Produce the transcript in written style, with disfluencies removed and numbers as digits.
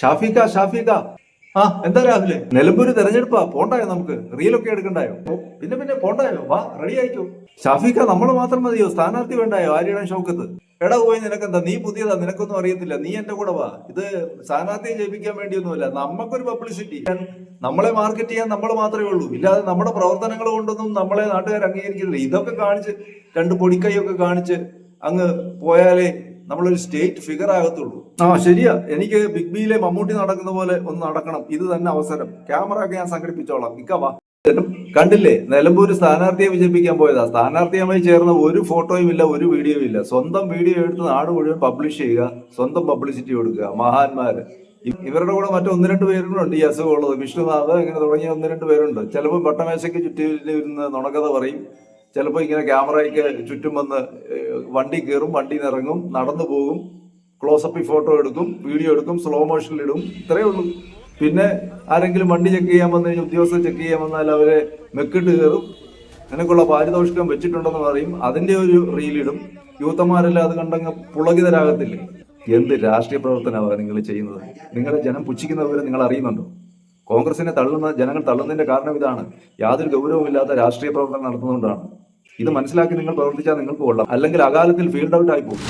ഷാഫിക്ക ഷാഫിക്ക എന്താ രാഹുലെ നിലമ്പൂര് തെരഞ്ഞെടുപ്പാ പോണ്ടായോ? നമുക്ക് റീലൊക്കെ എടുക്കണ്ടായോ? പിന്നെ പിന്നെ പോണ്ടായോ? വാ റെഡി ആയിക്കോ. ഷാഫിക്ക നമ്മൾ മാത്രം മതിയോ? സ്ഥാനാർത്ഥി വേണ്ടായോ? ആര്യടൻ ഷൗക്കത്ത് എടാ പോയി. നിനക്കെന്താ? നീ പുതിയതാ, നിനക്കൊന്നും അറിയത്തില്ല. നീ എന്റെ കൂടെ വാ. ഇത് സ്ഥാനാർത്ഥിയെ ജയിപ്പിക്കാൻ വേണ്ടിയൊന്നുമല്ല, നമുക്കൊരു പബ്ലിസിറ്റി, നമ്മളെ മാർക്കറ്റ് ചെയ്യാൻ നമ്മൾ മാത്രമേ ഉള്ളൂ. ഇല്ലാതെ നമ്മുടെ പ്രവർത്തനങ്ങൾ കൊണ്ടൊന്നും നമ്മളെ നാട്ടുകാർ അംഗീകരിക്കുന്നില്ല. ഇതൊക്കെ കാണിച്ച് രണ്ട് പൊടിക്കൈയൊക്കെ കാണിച്ച് അങ്ങ് പോയാലേ നമ്മളൊരു സ്റ്റേറ്റ് ഫിഗർ ആകത്തുള്ളൂ. ശരിയാ, എനിക്ക് ബിഗ് ബിയിലെ മമ്മൂട്ടി നടക്കുന്ന പോലെ ഒന്ന് നടക്കണം. ഇത് തന്നെ അവസരം. ക്യാമറ ഒക്കെ ഞാൻ സംഘടിപ്പിച്ചോളാം. ഇക്കവാ. കണ്ടില്ലേ, നിലമ്പൂര് സ്ഥാനാർത്ഥിയെ വിജയിപ്പിക്കാൻ പോയതാ. സ്ഥാനാർത്ഥിയുമായി ചേർന്ന ഒരു ഫോട്ടോയും ഇല്ല, ഒരു വീഡിയോയും ഇല്ല. സ്വന്തം വീഡിയോ എടുത്ത് നാട് മുഴുവൻ പബ്ലിഷ് ചെയ്യുക, സ്വന്തം പബ്ലിസിറ്റി കൊടുക്കുക. മഹാന്മാര്. ഇവരുടെ കൂടെ മറ്റു ഒന്ന് രണ്ട് പേരുണ്ട് ഈ അസുഖമുള്ളത്. വിഷ്ണുനാഥ് ഇങ്ങനെ തുടങ്ങിയ ഒന്ന് രണ്ട് പേരുണ്ട്. ചിലപ്പോൾ വട്ടമേശയ്ക്ക് ചുറ്റിരുന്ന് നുണക്കഥ പറയും. ചിലപ്പോൾ ഇങ്ങനെ ക്യാമറയ്ക്ക് ചുറ്റും വന്ന് വണ്ടി കയറും, വണ്ടിയിൽ നിന്ന് ഇറങ്ങും, നടന്നു പോകും, ക്ലോസപ്പിൽ ഫോട്ടോ എടുക്കും, വീഡിയോ എടുക്കും, സ്ലോ മോഷനിലിടും. ഇത്രയേ ഉള്ളൂ. പിന്നെ ആരെങ്കിലും വണ്ടി ചെക്ക് ചെയ്യാൻ വന്നു കഴിഞ്ഞാൽ, ഉദ്യോഗസ്ഥർ ചെക്ക് ചെയ്യാൻ വന്നാൽ അവരെ മെക്കിട്ട് കയറും. നിനക്കുള്ള പാരിതോഷികം വെച്ചിട്ടുണ്ടെന്ന് പറയും. അതിന്റെ ഒരു റീലിടും. യൂത്തന്മാരെല്ലാം അത് കണ്ടങ്ങ് പുളകിതരാകത്തില്ലേ? എന്ത് രാഷ്ട്രീയ പ്രവർത്തനമാണ് നിങ്ങൾ ചെയ്യുന്നത്? നിങ്ങളെ ജനം പുച്ഛിക്കുന്നവരെ നിങ്ങൾ അറിയുന്നുണ്ടോ? കോൺഗ്രസിനെ ജനങ്ങൾ തള്ളുന്നതിന്റെ കാരണം ഇതാണ്. യാതൊരു ഗൗരവമില്ലാത്ത രാഷ്ട്രീയ പ്രവർത്തനം നടത്തുന്നതുകൊണ്ടാണ്. ഇത് മനസ്സിലാക്കി നിങ്ങൾ പ്രവർത്തിച്ചാൽ നിങ്ങൾക്ക് കൊള്ളാം. അല്ലെങ്കിൽ അകാലത്തിൽ ഫീൽഡ് ഔട്ട് ആയി പോകും.